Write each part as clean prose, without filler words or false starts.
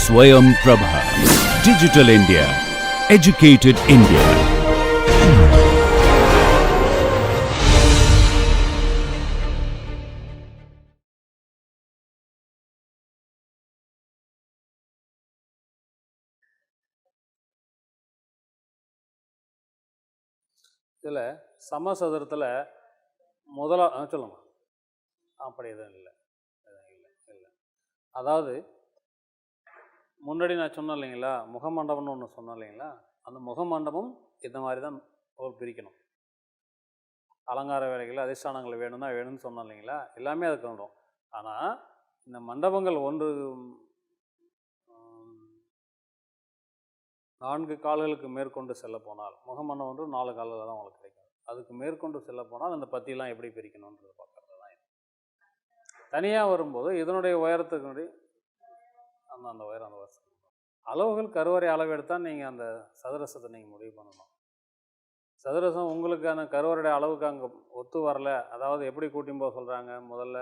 Swayam Prabha. Digital India. Educated India. இதில் சமசதுரத்தில் முதலா சொல்லுங்க. அப்படி எதுவும் இல்லை. அதாவது முன்னாடி நான் சொன்னேன் இல்லைங்களா, முகமண்டபம்னு ஒன்று சொன்னேன் இல்லைங்களா, அந்த முகமண்டபம் இந்த மாதிரி தான் பிரிக்கணும். அலங்கார வேலைகள் அதிஷ்டானங்கள் வேணும்னா வேணும்னு சொன்னோம் இல்லைங்களா, எல்லாமே அதுக்கு வந்துடும். ஆனால் இந்த மண்டபங்கள் 4 கால்களுக்கு மேற்கொண்டு செல்ல போனால், முகமண்டபம் 4 கால்களில் தான் உங்களுக்கு கிடைக்கும். அதுக்கு மேற்கொண்டு செல்ல போனால் அந்த பத்தியெல்லாம் எப்படி பிரிக்கணுன்றது பார்க்குறது தான். தனியாக வரும்போது இதனுடைய உயரத்துக்கு அந்த உயரம் அந்த வருஷம் அளவுகள் கருவறை அளவு எடுத்தால் நீங்கள் அந்த சதுரசத்தை நீங்கள் முடிவு பண்ணணும். சதுரசம் உங்களுக்கான கருவறைய அளவுக்கு அங்கே ஒத்து வரல, அதாவது எப்படி கூட்டியும் போக சொல்கிறாங்க, முதல்ல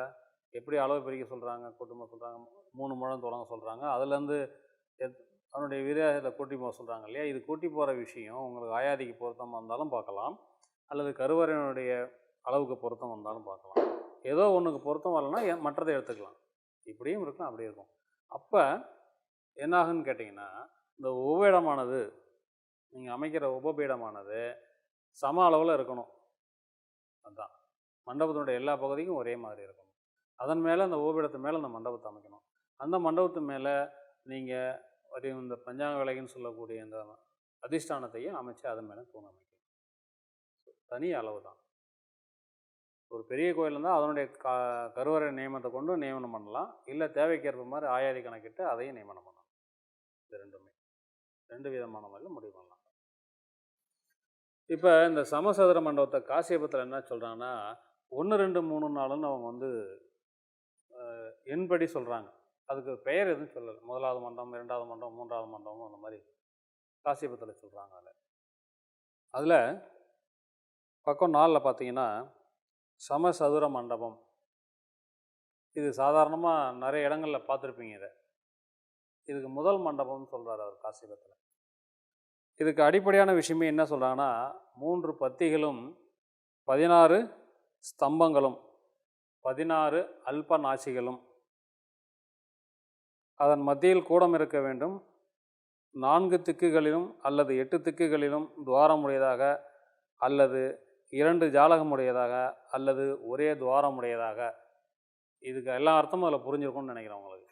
எப்படி அளவு பிரிக்க சொல்கிறாங்க, கூட்டும் போக சொல்கிறாங்க, 3 முழம் தொடங்க சொல்கிறாங்க, அதுலேருந்து அதனுடைய விரிவாகத்தை கூட்டி போக சொல்கிறாங்க இல்லையா. இது கூட்டி போகிற விஷயம் உங்களுக்கு ஆயாதிக்கு பொருத்தமாக இருந்தாலும் பார்க்கலாம், அல்லது கருவறையினுடைய அளவுக்கு பொருத்தம் வந்தாலும் பார்க்கலாம். ஏதோ ஒன்றுக்கு பொருத்தம் வரலன்னா மற்றதை எடுத்துக்கலாம். இப்படியும் இருக்கும், அப்படியும் இருக்கும். அப்போ என்னாகுன்னு கேட்டிங்கன்னா, இந்த உபபீடமானது நீங்கள் அமைக்கிற உபபீடமானது சம அளவில் இருக்கணும். அதுதான் மண்டபத்தினுடைய எல்லா பகுதிக்கும் ஒரே மாதிரி இருக்கணும். அதன் மேலே அந்த உபபீடத்து மேலே அந்த மண்டபத்தை அமைக்கணும். அந்த மண்டபத்து மேலே நீங்கள் இந்த பஞ்சாங்க வேலைக்குன்னு சொல்லக்கூடிய இந்த அதிஷ்டானத்தையும் அமைச்சு அதன் மேலே தூண் அமைக்கணும். தனி அளவு தான். ஒரு பெரிய கோயில் இருந்தால் அதனுடைய கருவறை நியமனத்தை கொண்டு நியமனம் பண்ணலாம், இல்லை தேவைக்கேற்ப மாதிரி ஆயாதி கணக்கிட்டு அதையும் நியமனம் பண்ணலாம். இது ரெண்டுமே 2 விதமான முறையில் முடிவு பண்ணலாம். இப்போ இந்த சமசதுர மண்டபத்தை காசியபத்தில் என்ன சொல்கிறாங்கன்னா 1, 2, 3, 4ன்னு அவங்க எண்படி சொல்கிறாங்க. அதுக்கு பெயர் எதுவும் சொல்லலை. 1வது மண்டபம், 2வது மண்டபம், 3வது மண்டபம் அந்த மாதிரி காசியபத்தில் சொல்கிறாங்க. அதில் பக்கம் 4ல் பார்த்தீங்கன்னா சமசதுர மண்டபம். இது சாதாரணமாக நிறைய இடங்களில் பார்த்துருப்பீங்க. இதுக்கு முதல் மண்டபம்னு சொல்கிறார் அவர் காசியபத்தில். இதுக்கு அடிப்படையான விஷயமே என்ன சொல்கிறாங்கன்னா, 3 பத்திகளும் 16 ஸ்தம்பங்களும் 16 அல்ப நாசிகளும், அதன் மத்தியில் கூடம் இருக்க வேண்டும், 4 திக்குகளிலும் அல்லது 8 திக்குகளிலும் துவாரமுடையதாக, அல்லது 2 ஜாலகமுடையதாக, அல்லது ஒரே துவாரமுடையதாக. இதுக்கு எல்லா அர்த்தமும் அதில் புரிஞ்சிருக்கும்னு நினைக்கிறேன் உங்களுக்கு.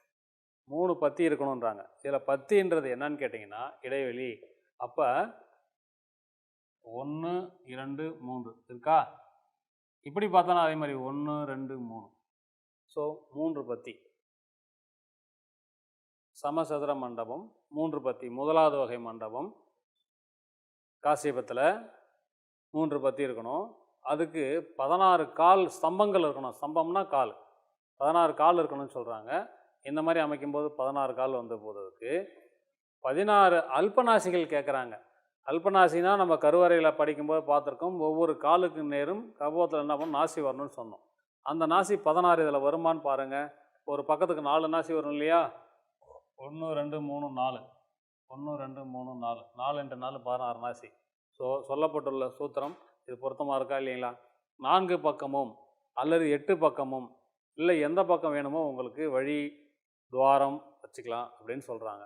3 பத்தி இருக்கணுன்றாங்க. இதில் பத்தின்றது என்னன்னு கேட்டிங்கன்னா இடைவெளி. அப்போ 1, 2, 3 இருக்கா, இப்படி பார்த்தோன்னா அதே மாதிரி 1, 2, 3. ஸோ 3 பத்தி. சமசதுர மண்டபம் 3 பத்தி, 1வது வகை மண்டபம் காசியபத்தில் 3 பத்தி இருக்கணும். அதுக்கு 16 கால் ஸ்தம்பங்கள் இருக்கணும். ஸ்தம்பம்னா கால், 16 கால் இருக்கணும்னு சொல்கிறாங்க. இந்த மாதிரி அமைக்கும்போது 16 கால் வந்த போதுக்கு 16 அல்பநாசிகள் கேட்குறாங்க. அல்பநாசினா நம்ம கருவறையில் படிக்கும்போது பார்த்துருக்கோம், ஒவ்வொரு காலுக்கு நேரும் கபோத்தில் என்ன பண்ணணும், நாசி வரணும்னு சொன்னோம். அந்த நாசி 16 இதில் வருமானு பாருங்கள். ஒரு பக்கத்துக்கு 4 நாசி வரும் இல்லையா, 1, 2, 3, 4, 1, 2, 3, 4, 4 × 4 16 நாசி. ஸோ சொல்லப்பட்டுள்ள சூத்திரம் இது பொருத்தமாக இருக்கா இல்லைங்களா. 4 பக்கமும் அல்லது 8 பக்கமும், இல்லை எந்த பக்கம் வேணுமோ உங்களுக்கு வழி துவாரம் வச்சுக்கலாம் அப்படின்னு சொல்கிறாங்க.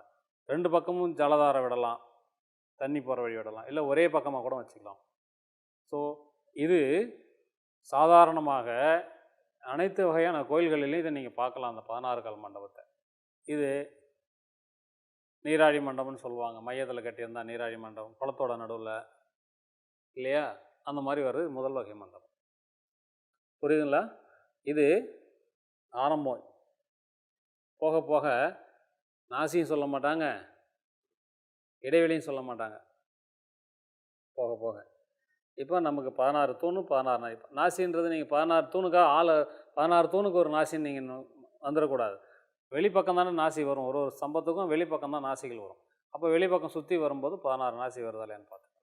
2 பக்கமும் ஜலதார விடலாம், தண்ணி போகிற வழி விடலாம், இல்லை ஒரே பக்கமாக கூட வச்சுக்கலாம். ஸோ இது சாதாரணமாக அனைத்து வகையான கோயில்களிலையும் இதை நீங்கள் பார்க்கலாம். அந்த 16 கால் மண்டபத்தை இது நீராழி மண்டபம்னு சொல்லுவாங்க. மையத்தில் கட்டியிருந்தா நீராழி மண்டபம், குளத்தோட நடுவில் இல்லையா, அந்த மாதிரி வருது முதல் வகை மண்டபம். புரியுதுங்களா. இது ஆரம்பம். போக போக நாசியும் சொல்ல மாட்டாங்க, இடைவெளியும் சொல்ல மாட்டாங்க. போக போக இப்போ நமக்கு 16 தூணு 16 நாசின்றது நீங்கள் 16 தூணுக்காக 16 தூணுக்கு ஒரு நாசின்னு நீங்கள் வந்துடக்கூடாது. வெளிப்பக்கம் தானே நாசி வரும். ஒரு ஸ்தம்பத்துக்கும் வெளிப்பக்கம் தான் நாசிகள் வரும். அப்போ வெளிப்பக்கம் சுற்றி வரும்போது 16 நாசி வருதா இல்லையான்னு பார்த்துக்கோங்க.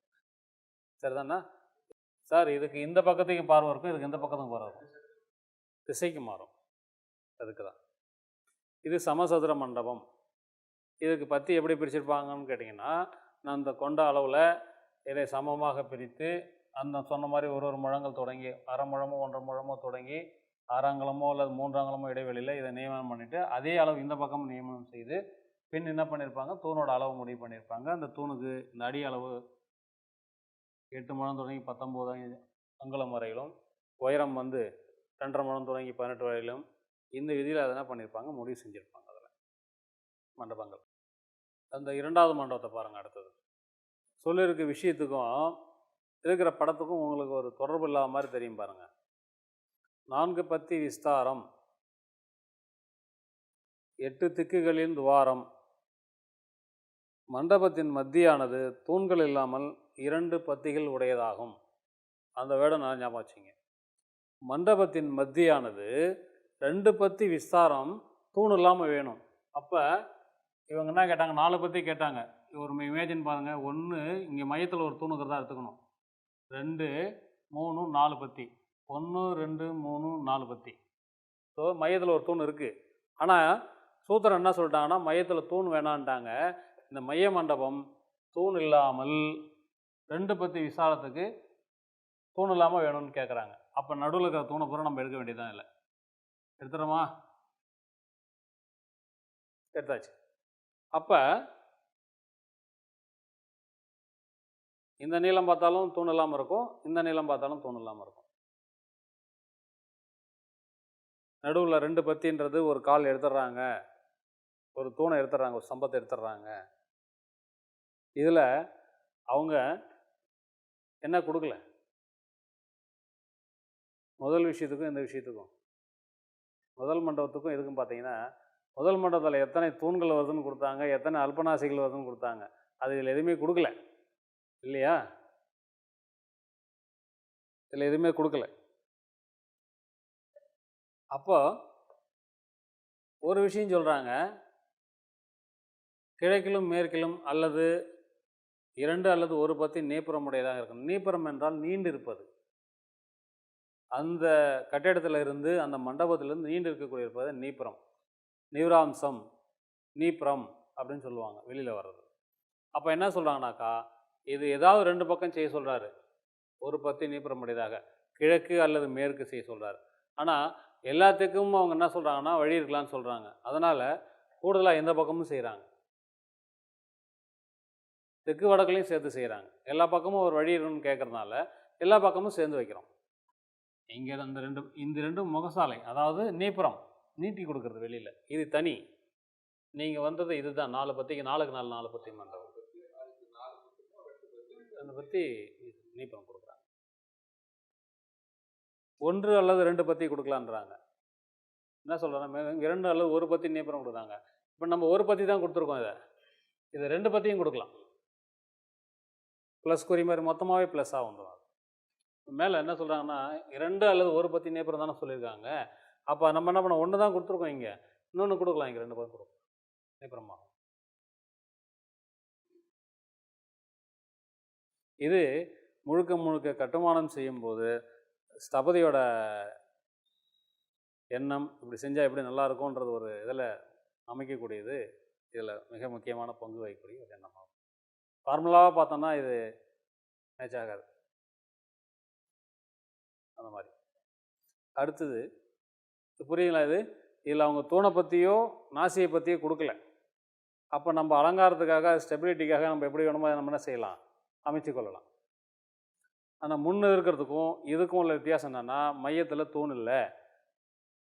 சரிதாண்ணா சார். இதுக்கு இந்த பக்கத்துக்கு பார்வை இருக்கும், இதுக்கு இந்த பக்கத்துக்கும் பார்வை இருக்கும், திசைக்கு மாறும். அதுக்கு தான் இது சமசதுர மண்டபம். இதுக்கு பத்தி எப்படி பிரிச்சிருப்பாங்கன்னு கேட்டிங்கன்னா, நான் இந்த கொண்ட அளவில் இதை சமமாக பிரித்து அந்த சொன்ன மாதிரி ஒரு முழங்கள் தொடங்கி அரை முழமோ 1.5 முழமோ தொடங்கி 6 அங்குலமோ அல்லது 3 அங்குலமோ இடைவெளியில் இதை நியமனம் பண்ணிவிட்டு அதே அளவு இந்த பக்கம் நியமனம் செய்து பின் என்ன பண்ணியிருப்பாங்க, தூணோட அளவு முடிவு பண்ணியிருப்பாங்க. அந்த தூணுக்கு இந்த அடி அளவு 8 முழம் தொடங்கி 19 அங்குலம் வரையிலும், உயரம் 2.5 முழம் தொடங்கி 18 வரையிலும் இந்த விதியில் அதை என்ன பண்ணியிருப்பாங்க, முடிவு செஞ்சுருப்பாங்க. அதில் மண்டபங்கள். அந்த 2வது மண்டபத்தை பாருங்கள். அடுத்தது சொல்லியிருக்க விஷயத்துக்கும் இருக்கிற படத்துக்கும் உங்களுக்கு ஒரு தொடர்பு இல்லாத மாதிரி தெரியும் பாருங்கள். 4 பத்தி விஸ்தாரம், 8 திக்குகளின் துவாரம், மண்டபத்தின் மத்தியானது தூண்கள் இல்லாமல் 2 பத்திகள் உடையதாகும். அந்த வேர்டை நான் ஞாபகம் வச்சுங்க. மண்டபத்தின் மத்தியானது 2 பத்தி விஸ்தாரம், தூண் இல்லாமல் வேணும். அப்போ இவங்க என்ன கேட்டாங்க, 4 பத்தி கேட்டாங்க. ஒரு இமேஜின் பாருங்கள். 1 இங்கே மையத்தில் ஒரு தூணுக்கிறதா எடுத்துக்கணும். 2 3 4 பத்தி, 1 2 3 4 பத்தி. ஸோ மையத்தில் ஒரு தூண் இருக்குது. ஆனால் சூத்திரம் என்ன சொல்லிட்டாங்கன்னா, மையத்தில் தூண் வேணான்ட்டாங்க. இந்த மைய மண்டபம் தூண் இல்லாமல் 2 பத்தி விசாலத்துக்கு தூண் இல்லாமல் வேணும்னு கேட்குறாங்க. அப்போ நடுவில் இருக்கிற தூணை பூரா நம்ம எடுக்க வேண்டியதான். இல்லை எடுத்துறோமா? எடுத்தாச்சு. அப்போ இந்த நீளம் பார்த்தாலும் தூண் இல்லாமல் இருக்கும், இந்த நீளம் பார்த்தாலும் தூண் இல்லாமல் இருக்கும். நடுவில் 2 பத்தின்றது ஒரு கால் எடுத்துடுறாங்க, ஒரு தூணை எடுத்துடுறாங்க, ஒரு ஸ்தம்பத்தை எடுத்துடுறாங்க. இதில் அவங்க என்ன கொடுக்கல, முதல் விஷயத்துக்கும் இந்த விஷயத்துக்கும், முதல் மண்டபத்துக்கும் இதுக்கும் பார்த்தீங்கன்னா, முதல் மண்டபத்தில் எத்தனை தூண்கள் வருதுன்னு கொடுத்தாங்க, எத்தனை அல்பநாசிகள் வருதுன்னு கொடுத்தாங்க. அது இதில் எதுவுமே கொடுக்கல இல்லையா? இதில் எதுவுமே கொடுக்கல. அப்போ ஒரு விஷயம் சொல்கிறாங்க, கிழக்கிலும் மேற்கிலும் அல்லது 2 அல்லது 1 பத்தி நீப்புறம் உடையதாக இருக்கணும். நீப்புறம் என்றால் நீண்டு இருப்பது. அந்த கட்டிடத்தில் இருந்து அந்த மண்டபத்திலிருந்து நீண்டு இருக்கக்கூடிய இருப்பது நீப்புறம், நீராம்சம், நீப்புறம் அப்படின்னு சொல்லுவாங்க, வெளியில் வர்றது. அப்போ என்ன சொல்கிறாங்கனாக்கா, இது ஏதாவது 2 பக்கம் செய்ய சொல்கிறாரு. 1 பத்தி நீப்புறம் உடையதாக கிழக்கு அல்லது மேற்கு செய்ய சொல்கிறாரு. ஆனால் எல்லாத்துக்கும் அவங்க என்ன சொல்கிறாங்கன்னா, வழி இருக்கலான்னு சொல்கிறாங்க. அதனால் கூடுதலாக எந்த பக்கமும் செய்கிறாங்க, தெற்கு வடக்குலையும் சேர்த்து செய்கிறாங்க. எல்லா பக்கமும் ஒரு வழி இருக்குன்னு கேட்குறதுனால எல்லா பக்கமும் சேர்ந்து வைக்கிறோம். இங்கே இந்த 2 முகசாலை, அதாவது நீப்புறம் நீட்டி கொடுக்குறது வெளியில், இது தனி. நீங்கள் வந்தது இதுதான் 4 பத்திக்கு 4க்கு 4 பத்தி மண்டபம். அதை பற்றி நீப்புறம் கொடுக்குறாங்க. 1 அல்லது 2 பத்தி கொடுக்கலான்றாங்க. என்ன சொல்கிறாங்க, 2 அல்லது 1 பத்தி நீப்புறம் கொடுக்குறாங்க. இப்போ நம்ம 1 பத்தி தான் கொடுத்துருக்கோம். இதை 2 பத்தியும் கொடுக்கலாம். ப்ளஸ் குறி மாதிரி மொத்தமாகவே ப்ளஸ்ஸாக வந்துடும். மேலே என்ன சொல்கிறாங்கன்னா, 2 அல்லது 1 பத்தி நீப்புறம் தானே சொல்லியிருக்காங்க. அப்போ நம்ம என்ன பண்ண, 1 தான் கொடுத்துருக்கோம், இங்கே இன்னொன்று கொடுக்கலாம், இங்கே 2 பக்கம் கொடுக்கலாம் நீப்புறமா. இது முழுக்க கட்டுமானம் செய்யும்போது ஸ்தபதியோட எண்ணம், இப்படி செஞ்சால் எப்படி நல்லா இருக்கும்ன்றது ஒரு இதில் அமைக்கக்கூடியது. இதில் மிக முக்கியமான பங்கு வகிக்கக்கூடிய ஒரு எண்ணமாகும். ஃபார்முலாவாக பார்த்தோம்னா இது மேட்ச் ஆகாது அந்த மாதிரி. அடுத்தது புரியுங்களா? இதில் அவங்க தூணை பற்றியோ நாசியை பற்றியோ கொடுக்கல. அப்போ நம்ம அலங்காரத்துக்காக, ஸ்டெபிலிட்டிக்காக நம்ம எப்படி வேணுமோ நம்ம என்ன செய்யலாம், அமைச்சு கொள்ளலாம். ஆனால் முன்னே இருக்கிறதுக்கும் இதுக்கும் உள்ள வித்தியாசம் என்னென்னா, மையத்தில் தூண் இல்லை.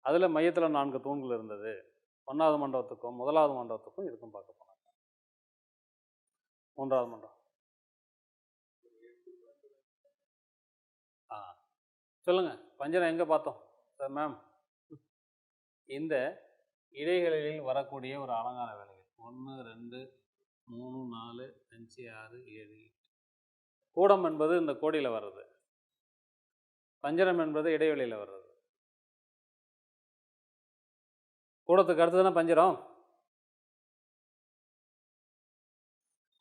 அதில் மையத்தில் 4 தூண்கள் இருந்தது. 1வது மண்டபத்துக்கும் 1வது மண்டபத்துக்கும் இதுக்கும் பார்க்க போனாங்க. 3வது மண்டபம் சொல்லுங்கள், பஞ்சரம் எங்கே பார்த்தோம் சார் மேம்? இந்த இடைகளில் வரக்கூடிய ஒரு அலங்கார வேலைகள் 1 2 3 4 5 6 7 8. கூடம் என்பது இந்த கோடியில் வர்றது, பஞ்சரம் என்பது இடைவெளியில் வர்றது. கூடத்துக்கு அடுத்து தானே பஞ்சரம்,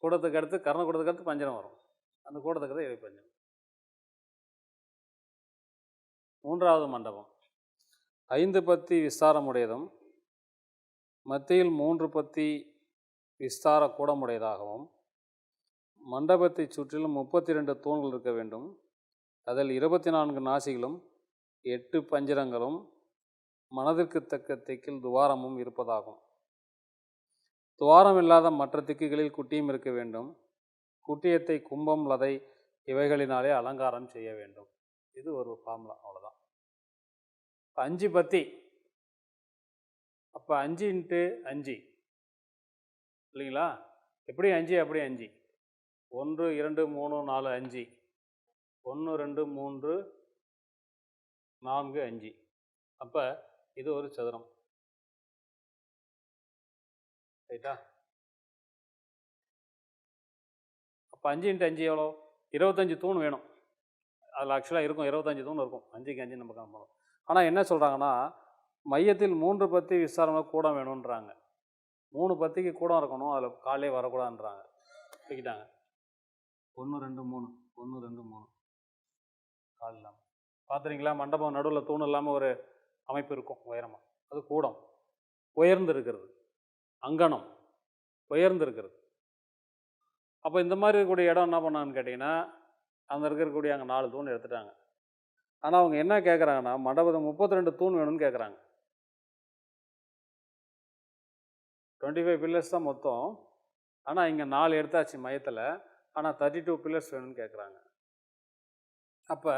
கூடத்துக்கு அடுத்து கர்ணக்கூடத்துக்கு அடுத்து பஞ்சரம் வரும். அந்த கூடத்துக்கு தான் இவை பஞ்சரம். 3வது மண்டபம் 5 பத்தி விஸ்தாரமுடையதும், மத்தியில் 3 பத்தி விஸ்தார கூடமுடையதாகவும் மண்டபத்தை சுற்றிலும் 32 தூண்கள் இருக்க வேண்டும். அதில் 24 நாசிகளும் 8 பஞ்சரங்களும் மனதிற்கு தக்க திக்கில் துவாரமும் இருப்பதாகும். துவாரம் இல்லாத மற்ற திக்குகளில் குட்டியும் இருக்க வேண்டும். குட்டியத்தை கும்பம் லதை இவைகளினாலே அலங்காரம் செய்ய வேண்டும். இது ஒரு ஃபார்முலா, அவ்வளோதான். 5 பத்தி, அப்போ 5 × 5 இல்லைங்களா? எப்படி 5 அப்படி 5, 1 2 3 4 5, 1 2 3 4 5. அப்போ இது ஒரு சதுரம், ரைட்டா? அப்போ 5 × 5 எவ்வளோ? 25 தூண் வேணும். அதில் ஆக்சுவலாக இருக்கும் 25 தூண் இருக்கும். 5க்கு 5 நம்ம காணணும். ஆனால் என்ன சொல்கிறாங்கன்னா, மையத்தில் 3 பத்தி விஸ்தாரமாக கூடம் வேணுன்றாங்க. 3 பத்திக்கு கூடம் இருக்கணும், அதில் காலே வரக்கூடாதுன்றாங்க. தூக்கிட்டாங்க. 1 2 3 1 2 3 கால் இல்லாமல் பார்த்துறீங்களா? மண்டபம் நடுவில் தூண் இல்லாமல் ஒரு அமைப்பு இருக்கும் உயரமாக, அது கூடம். உயர்ந்து இருக்கிறது, அங்கனம் உயர்ந்து இருக்கிறது. அப்போ இந்த மாதிரி இருக்கக்கூடிய இடம் என்ன பண்ணான்னு கேட்டிங்கன்னா, அங்கே இருக்கக்கூடிய அங்கே 4 தூண் எடுத்துட்டாங்க. ஆனால் அவங்க என்ன கேட்குறாங்கன்னா, மண்டபத்தில் 32 தூண் வேணும்னு கேட்குறாங்க. 25 பில்லர்ஸ் தான் மொத்தம். ஆனால் இங்கே 4 எடுத்தாச்சு மையத்தில். ஆனால் 32 பில்லர்ஸ் வேணும்னு கேட்குறாங்க. அப்போ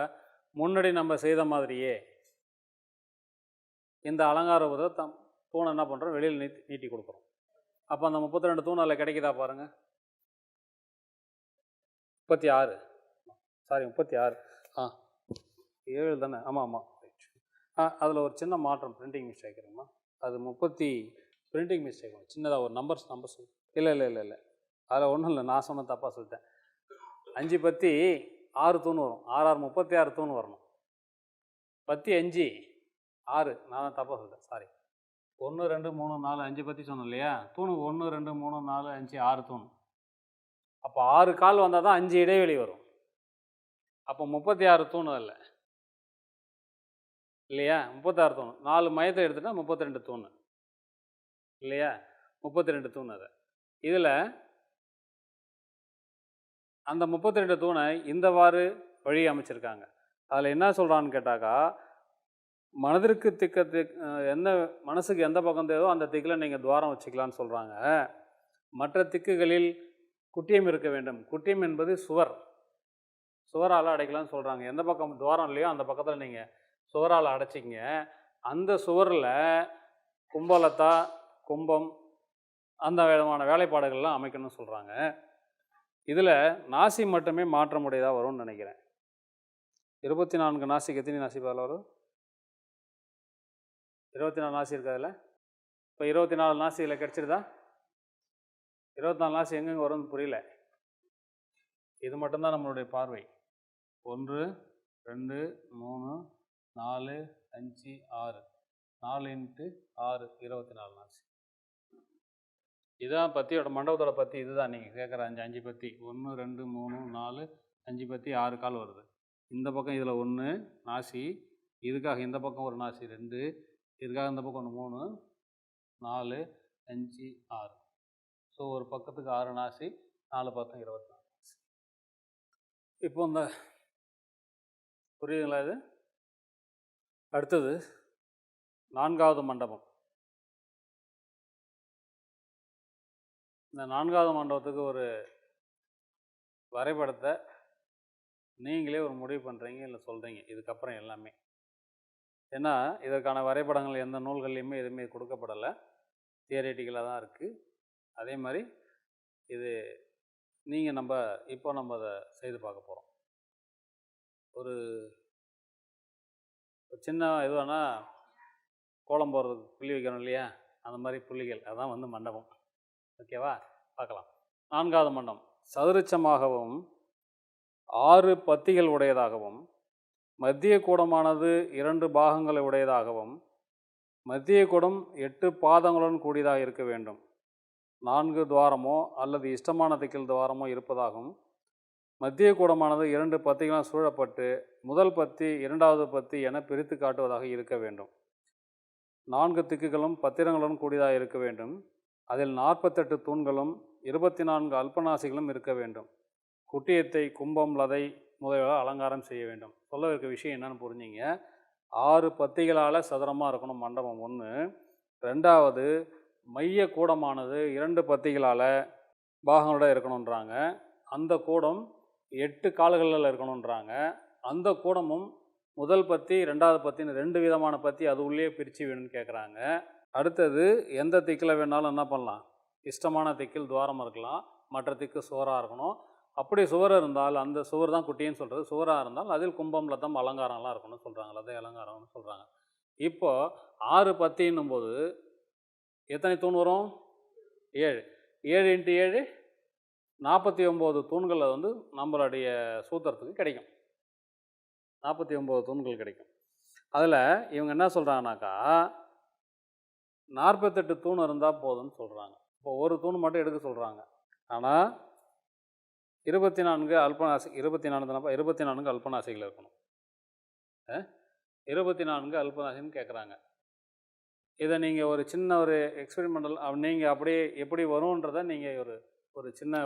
முன்னாடி நம்ம செய்த மாதிரியே இந்த அலங்கார தூணை என்ன பண்ணுறோம், வெளியில் நீட்டி கொடுக்குறோம். அப்போ அந்த 32 தூண் அதில் கிடைக்குதா பாருங்கள். 36 7 தானே? ஆமாம். அதில் ஒரு சின்ன மாற்றம், பிரிண்டிங் மிஸ்டேக் இருக்குமா? அது பிரிண்டிங் மிஸ்டேக் சின்னதாக ஒரு நம்பர் இல்லை அதில் ஒன்றும் இல்லை, நான் சொன்ன தப்பாக சொல்லிட்டேன். 5 பத்தி 6 தூண் வரும். 6 6 36 தூண் வரணும். பத்தி 5 6, நான் தான் தப்பாக சொல்லிட்டேன், சாரி. 1 2 3 4 5 பற்றி சொன்னோம் இல்லையா? தூணு 1 2 3 4 5 6 தூண். அப்போ 6 கால் வந்தால் தான் 5 இடைவெளி வரும். அப்போ 36 தூண் இல்லை இல்லையா? 36 தூண். 4 மையத்தை எடுத்துட்டால் 32 தூண் இல்லையா? 32 தூண். அதை இதில் அந்த 32 தூணை இந்தவாறு வழி அமைச்சிருக்காங்க. அதில் என்ன சொல்கிறான்னு கேட்டாக்கா, மனதிற்கு மனசுக்கு எந்த பக்கம் தேவையோ அந்த திக்கில் நீங்கள் துவாரம் வச்சுக்கலான்னு சொல்கிறாங்க. மற்ற திக்குகளில் குட்டியம் இருக்க வேண்டும். குட்டியம் என்பது சுவரால் அடைக்கலாம்னு சொல்கிறாங்க. எந்த பக்கம் துவாரம் இல்லையோ அந்த பக்கத்தில் நீங்கள் சுவரால் அடைச்சிங்க. அந்த சுவரில் கும்பலத்தா கும்பம் அந்த விதமான வேலைப்பாடுகள்லாம் அமைக்கணும்னு சொல்கிறாங்க. இதில் நாசி மட்டுமே மாற்றமுடையதாக வரும்னு நினைக்கிறேன். 24 நாசிக்கு எத்தனை நாசி பதில் வரும்? 24 நாசி இருக்கிறதுல இப்போ 24 நாசி இதில் கிடச்சிருதா? 24 நாசி எங்கெங்கே வரும்னு புரியல. இது மட்டும்தான் நம்மளுடைய பார்வை. 1 2 3 4 5 6 4 × 6 24 நாசி. இதுதான் பத்தியோட மண்டபத்தோட பத்தி. இதுதான் நீங்கள் கேட்குற 5 பத்தி. 1 2 3 4 5 பத்தி 6 கால் வருது. இந்த பக்கம் இதில் 1 நாசி, இதுக்காக இந்த பக்கம் ஒரு நாசி 2, இதுக்காக இந்த பக்கம் 1 3 4 5 6. ஸோ ஒரு பக்கத்துக்கு 6 நாசி, 4 பக்கம் 24 நாசி. இப்போ இந்த புரியுதுங்களா? இது அடுத்தது 4வது மண்டபம். இந்த 4வது மண்டபத்துக்கு ஒரு வரைபடத்தை நீங்களே ஒரு முடிவு பண்ணுறீங்க, இல்லை சொல்கிறீங்க இதுக்கப்புறம் எல்லாமே. ஏன்னா இதற்கான வரைபடங்கள் எந்த நூல்கள்லையுமே எதுவுமே கொடுக்கப்படலை, தியரிட்டிக்கலாக தான் இருக்குது. அதே மாதிரி இது நீங்கள் இப்போ நம்ம அதை செய்து பார்க்க போகிறோம். ஒரு சின்ன எதுவானா கோலம் போடுறதுக்கு புள்ளி வைக்கணும் இல்லையா? அந்த மாதிரி புள்ளிகள், அதுதான் மண்டபம். ஓகேவா? பார்க்கலாம். 4வது மண்டபம் சதுரச்சமாகவும் 6 பத்திகள் உடையதாகவும் மத்திய கூடமானது 2 பாகங்களை உடையதாகவும் மத்திய கூடம் 8 பாதங்களுடன் கூடியதாக இருக்க வேண்டும். 4 துவாரமோ அல்லது இஷ்டமான திக்கில் துவாரமோ இருப்பதாகவும் மத்திய கூடமானது 2 பத்திகளால் சூழப்பட்டு முதல் பத்தி 2வது பத்தி என பிரித்து காட்டுவதாக இருக்க வேண்டும். 4 திக்குகளும் பத்திரங்களுடன் கூடியதாக இருக்க வேண்டும். அதில் 48 தூண்களும் 24 அல்பநாசிகளும் இருக்க வேண்டும். குட்டியத்தை கும்பம் லதை முதலியவர்களால் அலங்காரம் செய்ய வேண்டும். சொல்ல இருக்க விஷயம் என்னன்னு புரிஞ்சிங்க. 6 பத்திகளால் சதுரமாக இருக்கணும் மண்டபம் ஒன்று. ரெண்டாவது மைய கூடமானது 2 பத்திகளால் பாகங்களோட இருக்கணுன்றாங்க. அந்த கூடம் 8 கால்களில் இருக்கணுன்றாங்க. அந்த கூடமும் முதல் பத்தி ரெண்டாவது பத்தின்னு 2 விதமான பத்தி அது உள்ளே பிரித்து வேணும்னு கேட்குறாங்க. அடுத்தது எந்த திக்கில் வேணாலும் என்ன பண்ணலாம், இஷ்டமான திக்கில் துவாரம் இருக்கலாம், மற்ற திக்கு சுவராக இருக்கணும். அப்படி சுவர் இருந்தால் அந்த சுவர் தான் குட்டின்னு சொல்கிறது. சுவராக இருந்தால் அதில் கும்பம் லதம் அலங்காரம்லாம் இருக்கணும்னு சொல்கிறாங்க, லதை அலங்காரம்னு சொல்கிறாங்க. இப்போது 6 பத்தின்னும் போது எத்தனை தூண் வரும்? 7. 7 × 7 49 தூண்கள் வந்து நம்மளுடைய சூத்திரத்துக்கு கிடைக்கும். 49 தூண்கள் கிடைக்கும். அதில் இவங்க என்ன சொல்கிறாங்கனாக்கா 48 தூண் இருந்தால் போதும்னு சொல்கிறாங்க. இப்போ ஒரு தூண் மட்டும் எடுக்க சொல்கிறாங்க. ஆனால் 24 அல்பநாசி 24 அல்பநாசிகள் இருக்கணும். 24 அல்பநாசின்னு கேட்குறாங்க. இதை நீங்கள் ஒரு சின்ன ஒரு எக்ஸ்பெரிமெண்டல் நீங்கள் அப்படியே எப்படி வரும்ன்றதை நீங்கள் ஒரு சின்ன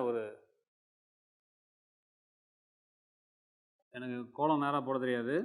எனக்கு கோலம் நேராக போட தெரியாது.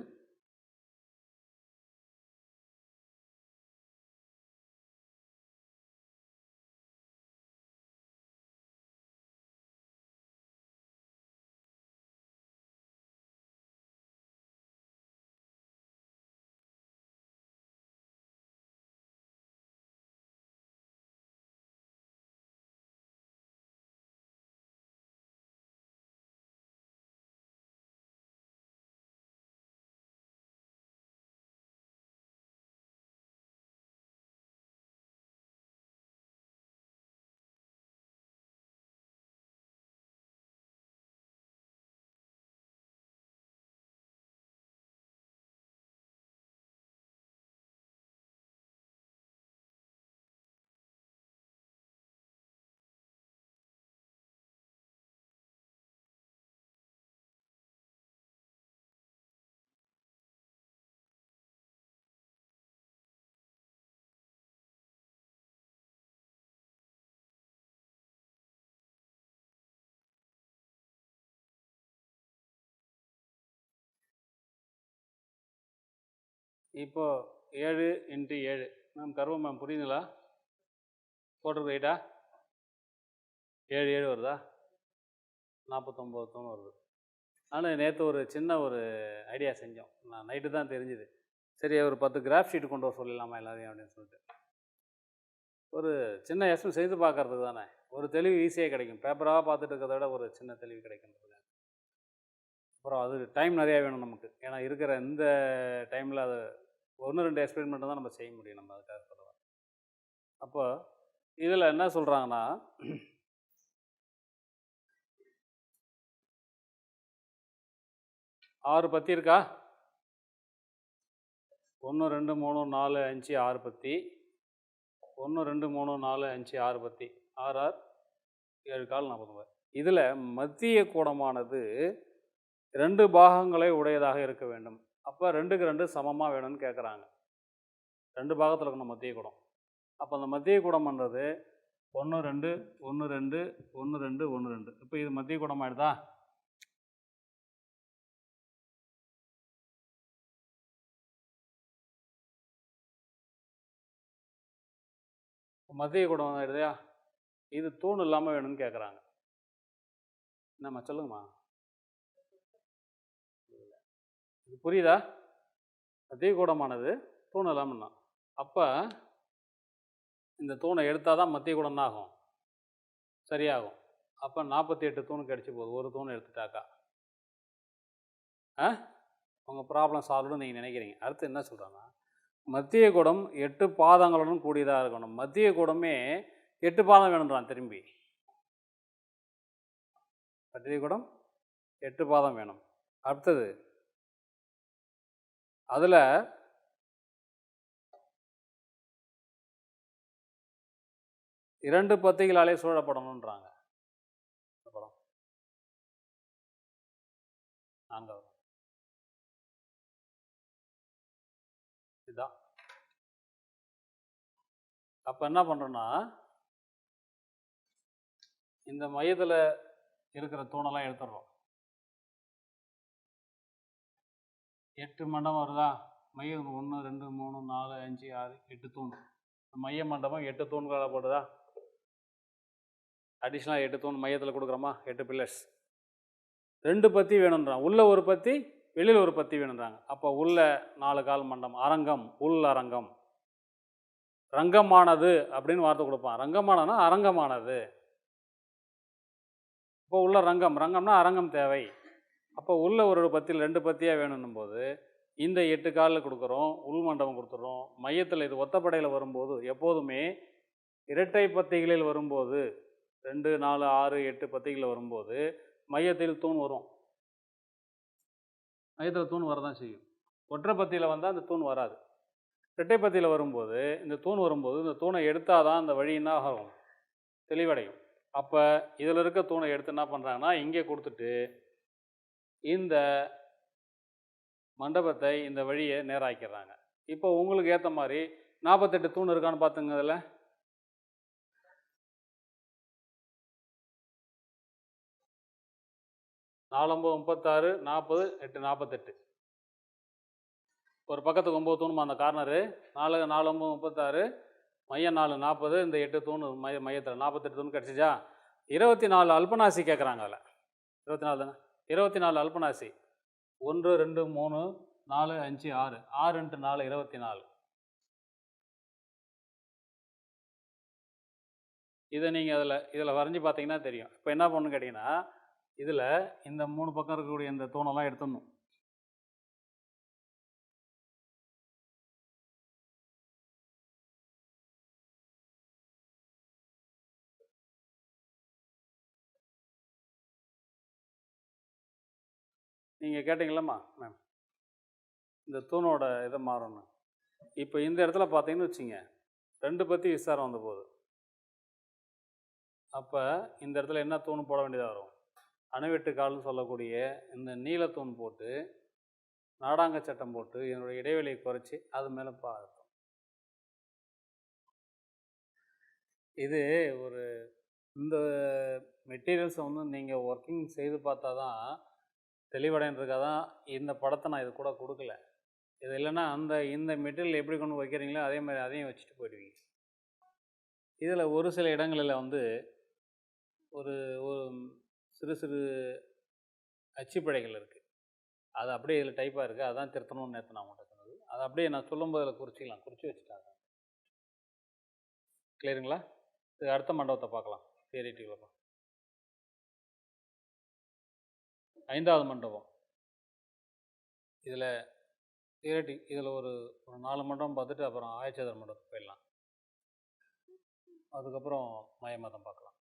இப்போது 7 × 7 மேம் கர்வம் மேம் புரியுதுங்களா? போட்டிருக்கு ரைட்டா? 7 7 வருதா? 49 தூண் வருது. ஆனால் நேற்று ஒரு சின்ன ஐடியா செஞ்சோம். நான் நைட்டு தான் தெரிஞ்சுது. சரி ஒரு 10 கிராஃப் ஷீட் கொண்டு வர சொல்லலாமா எல்லாரையும் அப்படின்னு சொல்லிட்டு ஒரு சின்ன எஸ்எம் செய்து பார்க்கறதுக்கு தானே. ஒரு தெளிவு ஈஸியாக கிடைக்கும். பேப்பராக பார்த்துட்டு இருக்கிறத விட ஒரு சின்ன தெளிவு கிடைக்கின்றது. அப்புறம் அது டைம் நிறையா வேணும் நமக்கு. ஏன்னா இருக்கிற இந்த டைமில் அது 1-2 எக்ஸ்பெரிமெண்ட்டு தான் நம்ம செய்ய முடியும். நம்ம அதுக்காக சொல்லுவோம். அப்போ இதில் என்ன சொல்கிறாங்கன்னா 6 பத்தி இருக்கா? 1 2 3 4 5 6 பத்தி. 1 2 3 4 5 6 பத்தி. 6 6 7 கால் 49. இதில் மத்திய கூடமானது 2 பாகங்களை உடையதாக இருக்க வேண்டும். அப்போ 2க்கு 2 சமமாக வேணும்னு கேட்குறாங்க. 2 பாகத்தில் இருக்கணும் மத்திய கூடம். அப்போ அந்த மத்திய கூடம் பண்ணுறது 1 2 1 2 1 2 1 2. இப்போ இது மத்திய கூடம் ஆகிடுதா? மத்திய கூடம் ஆகிடுதா? இது தூண் இல்லாமல் வேணும்னு கேட்குறாங்க. என்னம்மா சொல்லுங்கம்மா, இது புரியுதா? மத்திய கூடமானது தூண் இல்லாமல்னா அப்போ இந்த தூணை எடுத்தால் தான் மத்திய கூடம் ஆகும், சரியாகும். அப்போ 48 தூண் கிடச்சி போகுது. ஒரு தூண் எடுத்துட்டாக்கா உங்கள் ப்ராப்ளம் சால்வ்னு நீங்கள் நினைக்கிறீங்க. அடுத்து என்ன சொல்கிறாங்கன்னா மத்திய கூடம் 8 பாதங்களுடன் கூடியதாக இருக்கணும். மத்திய கூடமே 8 பாதம் வேணுன்றான். திரும்பி மத்திய கூடம் 8 பாதம் வேணும். அடுத்தது அதில் இரண்டு பத்திகளாலே சூழப்படணுன்றாங்க. படம் நாங்கள் இதுதான். அப்போ என்ன பண்ணுறோன்னா இந்த மையத்தில் இருக்கிற தூணெல்லாம் எடுத்துடுறோம். 8 மண்டபம் வருதா? மையம் 1 2 3 4 5 6 8 தூண். மைய மண்டபம் 8 தூண்களாக போடுதா? அடிஷ்னலாக 8 தூண் மையத்தில் கொடுக்குறோமா? 8 பில்லர்ஸ். 2 பத்தி வேணுன்றான். உள்ள ஒரு பத்தி, வெளியில் ஒரு பத்தி வேணுன்றாங்க. அப்போ உள்ள 4 கால் மண்டபம், அரங்கம், உள் அரங்கம். ரங்கமானது அப்படின்னு வார்த்தை கொடுப்பான். ரங்கமானதுன்னா அரங்கமானது. இப்போ உள்ள ரங்கம், ரங்கம்னா அரங்கம் தேவை. அப்போ உள்ள ஒரு பத்தியில் 2 பத்தியாக வேணும்னும் போது இந்த 8 காலில் கொடுக்குறோம், உள் மண்டபம் கொடுத்துட்றோம். மையத்தில் இது ஒத்தப்படையில் வரும்போது எப்போதுமே இரட்டை பத்திகளில் வரும்போது 2 4 6 8 பத்திகளில் வரும்போது மையத்தில் தூண் வரும். மையத்தில் தூண் வரதான் செய்யும். ஒற்றை பத்தியில் வந்தால் அந்த தூண் வராது. இரட்டை பத்தியில் வரும்போது இந்த தூண் வரும்போது இந்த தூணை எடுத்தால் தான் அந்த வழி என்ன ஆகும்? தெளிவடையும். அப்போ இதில் இருக்க தூணை எடுத்து என்ன பண்ணுறாங்கன்னா இங்கே கொடுத்துட்டு இந்த மண்டபத்தை இந்த வழியை நேராக்கிடுறாங்க. இப்போ உங்களுக்கு ஏற்ற மாதிரி 48 தூண் இருக்கான்னு பார்த்துங்க. அதில் 4 9 36 40 8 48. ஒரு பக்கத்துக்கு 9 தூணுமா அந்த கார்னரு. 4 4 9 36, மையம் 4 40, இந்த 8 தூண் மையத்தில் 48 தூண் கிடச்சிச்சா? 24 அல்பநாசி கேட்குறாங்க. அதில் 24 தானே? 24 அல்பநாசி. 1 2 3 4 5 6 6 × 4 24. இதை நீங்கள் இதில் வரைஞ்சி பார்த்தீங்கன்னா தெரியும். இப்போ என்ன பண்ணணும்னு கேட்டிங்கன்னா இதில் இந்த 3 பக்கம் இருக்கக்கூடிய இந்த தூணெல்லாம் எடுத்துடணும். நீங்கள் கேட்டிங்களம்மா மேம், இந்த தூணோட இதை மாறணும். இப்போ இந்த இடத்துல பார்த்தீங்கன்னு வச்சுங்க 2 பத்தி விஸ்தாரம் வந்த போது அப்போ இந்த இடத்துல என்ன தூண் போட வேண்டியதாக வரும்? அணுவெட்டு கால்னு சொல்லக்கூடிய இந்த நீலத்தூண் போட்டு நாடாங்க சட்டம் போட்டு என்னுடைய இடைவெளியை குறைச்சி அது மேலே பார்த்தோம். இது ஒரு இந்த மெட்டீரியல்ஸை நீங்கள் ஒர்க்கிங் செய்து பார்த்தா தான் தெளிவடைன்றதுக்காக தான் இந்த படத்தை நான் இது கூட கொடுக்கல. இது இல்லைன்னா இந்த மெட்டீரியல் எப்படி கொண்டு வைக்கிறீங்களோ அதே மாதிரி அதையும் வச்சுட்டு போயிடுவீங்க. இதில் ஒரு சில இடங்களில் ஒரு ஒரு சிறு சிறு அச்சுப்பிழைகள் இருக்குது. அது அப்படியே இதில் டைப்பாக இருக்குது. அதுதான் திருத்தணும்னு நேற்று நான் உங்கள்கிட்ட சொன்னது. அதை அப்படியே நான் சொல்லும்போது அதில் குறிச்சிக்கலாம். குறித்து வச்சுட்டாங்க. கிளியருங்களா? இது அடுத்த மண்டபத்தை பார்க்கலாம். தியரிட்டியில் பார்க்கலாம். 5வது மண்டபம். இதில் இதில் ஒரு 4 மண்டபம் பார்த்துட்டு அப்புறம் ஆயச்சேதர் மண்டபத்துக்கு போயிடலாம். அதுக்கப்புறம் மயமதம் பார்க்கலாம்.